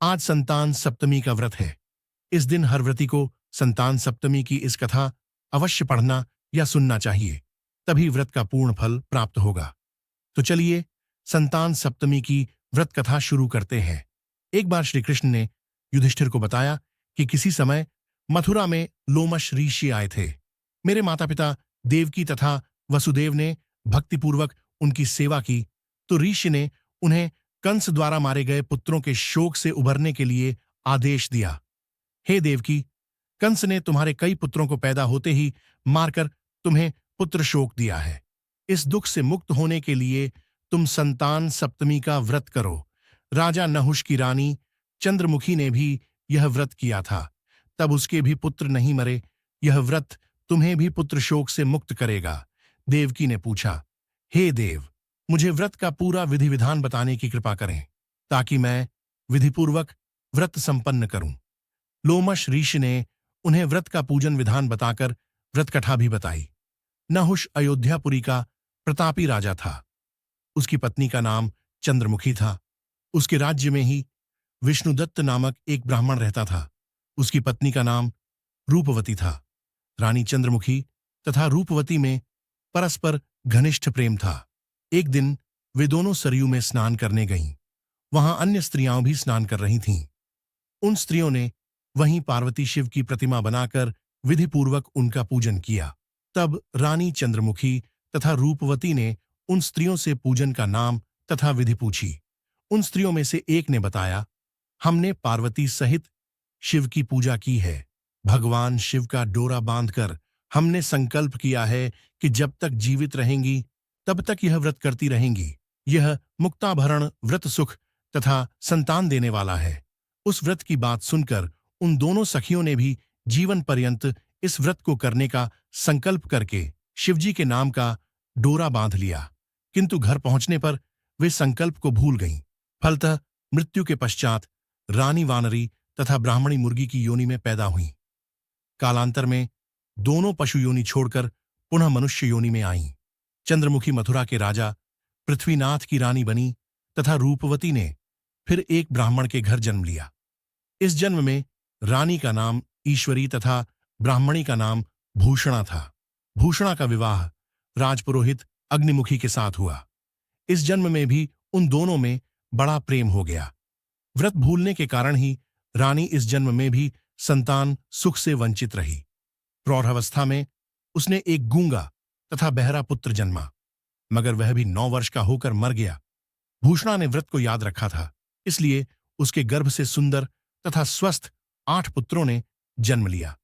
आज संतान सप्तमी का व्रत है। इस दिन हर व्रती को संतान सप्तमी की इस कथा अवश्य पढ़ना या सुनना चाहिए, तभी व्रत का पूर्ण फल प्राप्त होगा। तो चलिए संतान सप्तमी की व्रत कथा शुरू करते हैं। एक बार श्री कृष्ण ने युधिष्ठिर को बताया कि किसी समय मथुरा में लोमश ऋषि आए थे। मेरे माता पिता देवकी तथा वसुदेव ने भक्तिपूर्वक उनकी सेवा की, तो ऋषि ने उन्हें कंस द्वारा मारे गए पुत्रों के शोक से उबरने के लिए आदेश दिया। हे देवकी, कंस ने तुम्हारे कई पुत्रों को पैदा होते ही मारकर तुम्हें पुत्र शोक दिया है। इस दुख से मुक्त होने के लिए तुम संतान सप्तमी का व्रत करो। राजा नहुष की रानी चंद्रमुखी ने भी यह व्रत किया था, तब उसके भी पुत्र नहीं मरे। यह व्रत तुम्हें भी पुत्र शोक से मुक्त करेगा। देवकी ने पूछा, हे देव, मुझे व्रत का पूरा विधि विधान बताने की कृपा करें, ताकि मैं विधिपूर्वक व्रत संपन्न करूं। लोमश ऋषि ने उन्हें व्रत का पूजन विधान बताकर व्रत कथा भी बताई। नहुष अयोध्यापुरी का प्रतापी राजा था। उसकी पत्नी का नाम चंद्रमुखी था। उसके राज्य में ही विष्णुदत्त नामक एक ब्राह्मण रहता था। उसकी पत्नी का नाम रूपवती था। रानी चंद्रमुखी तथा रूपवती में परस्पर घनिष्ठ प्रेम था। एक दिन वे दोनों सरयू में स्नान करने गईं। वहां अन्य स्त्रियां भी स्नान कर रही थीं। उन स्त्रियों ने वहीं पार्वती शिव की प्रतिमा बनाकर विधिपूर्वक उनका पूजन किया। तब रानी चंद्रमुखी तथा रूपवती ने उन स्त्रियों से पूजन का नाम तथा विधि पूछी। उन स्त्रियों में से एक ने बताया, हमने पार्वती सहित शिव की पूजा की है। भगवान शिव का डोरा बांधकर हमने संकल्प किया है कि जब तक जीवित रहेंगी तब तक यह व्रत करती रहेंगी। यह मुक्ताभरण व्रत सुख तथा संतान देने वाला है। उस व्रत की बात सुनकर उन दोनों सखियों ने भी जीवन पर्यंत इस व्रत को करने का संकल्प करके शिवजी के नाम का डोरा बांध लिया। किंतु घर पहुंचने पर वे संकल्प को भूल गईं। फलतः मृत्यु के पश्चात रानी वानरी तथा ब्राह्मणी मुर्गी की योनि में पैदा हुईं। कालांतर में दोनों पशु योनि छोड़कर पुनः मनुष्य योनि में आईं। चंद्रमुखी मथुरा के राजा पृथ्वीनाथ की रानी बनी तथा रूपवती ने फिर एक ब्राह्मण के घर जन्म लिया। इस जन्म में रानी का नाम ईश्वरी तथा ब्राह्मणी का नाम भूषणा था। भूषणा का विवाह राजपुरोहित अग्निमुखी के साथ हुआ। इस जन्म में भी उन दोनों में बड़ा प्रेम हो गया। व्रत भूलने के कारण ही रानी इस जन्म में भी संतान सुख से वंचित रही। प्रौढ़ावस्था में उसने एक गूंगा तथा बहरा पुत्र जन्मा, मगर वह भी 9 वर्ष का होकर मर गया। भूषणा ने व्रत को याद रखा था, इसलिए उसके गर्भ से सुंदर तथा स्वस्थ 8 पुत्रों ने जन्म लिया।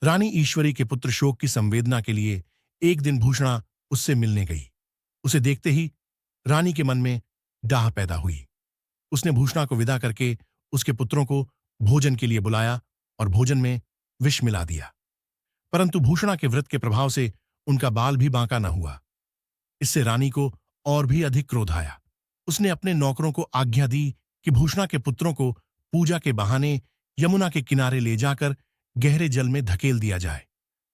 रानी ईश्वरी के पुत्र शोक की संवेदना के लिए एक दिन भूषणा उससे मिलने गई। उसे देखते ही रानी के मन में डाह पैदा हुई। उसने भूषणा को विदा करके उसके पुत्रों को भोजन के लिए बुलाया और भोजन में विष मिला दिया। परंतु भूषणा के व्रत के प्रभाव से उनका बाल भी बांका न हुआ। इससे रानी को और भी अधिक क्रोध आया। उसने अपने नौकरों को आज्ञा दी कि भूषणा के पुत्रों को पूजा के बहाने यमुना के किनारे ले जाकर गहरे जल में धकेल दिया जाए।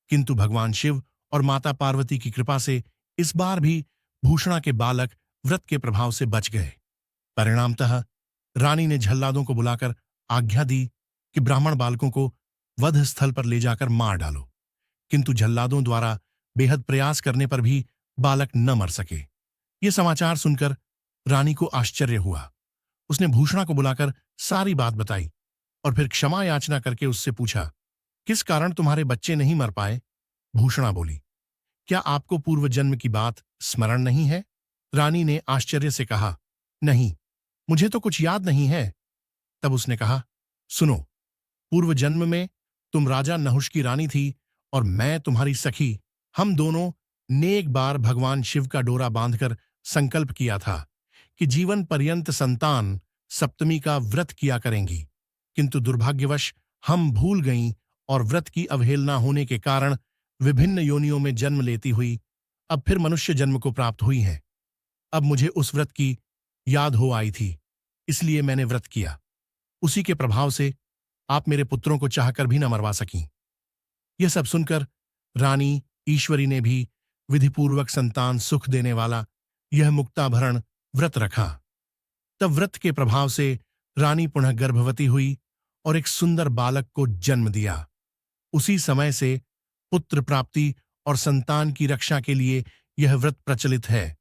किंतु भगवान शिव और माता पार्वती की कृपा से इस बार भी भूषणा के बालक व्रत के प्रभाव से बच गए। परिणामतः रानी ने झल्लादों को बुलाकर आज्ञा दी कि ब्राह्मण बालकों को वध स्थल पर ले जाकर मार डालो। किंतु झल्लादों द्वारा बेहद प्रयास करने पर भी बालक न मर सके। ये समाचार सुनकर रानी को आश्चर्य हुआ। उसने भूषणा को बुलाकर सारी बात बताई और फिर क्षमा याचना करके उससे पूछा, किस कारण तुम्हारे बच्चे नहीं मर पाए? भूषणा बोली, क्या आपको पूर्व जन्म की बात स्मरण नहीं है? रानी ने आश्चर्य से कहा, नहीं, मुझे तो कुछ याद नहीं है। तब उसने कहा, सुनो, पूर्व जन्म में तुम राजा नहुष की रानी थी और मैं तुम्हारी सखी। हम दोनों ने एक बार भगवान शिव का डोरा बांधकर संकल्प किया था कि जीवन पर्यंत संतान सप्तमी का व्रत किया करेंगी। किंतु दुर्भाग्यवश हम भूल गईं और व्रत की अवहेलना होने के कारण विभिन्न योनियों में जन्म लेती हुई अब फिर मनुष्य जन्म को प्राप्त हुई हैं। अब मुझे उस व्रत की याद हो आई थी, इसलिए मैंने व्रत किया। उसी के प्रभाव से आप मेरे पुत्रों को चाहकर भी न मरवा सकीं। यह सब सुनकर रानी ईश्वरी ने भी विधिपूर्वक संतान सुख देने वाला यह मुक्ताभरण व्रत रखा। तब व्रत के प्रभाव से रानी पुनः गर्भवती हुई और एक सुंदर बालक को जन्म दिया। उसी समय से पुत्र प्राप्ति और संतान की रक्षा के लिए यह व्रत प्रचलित है।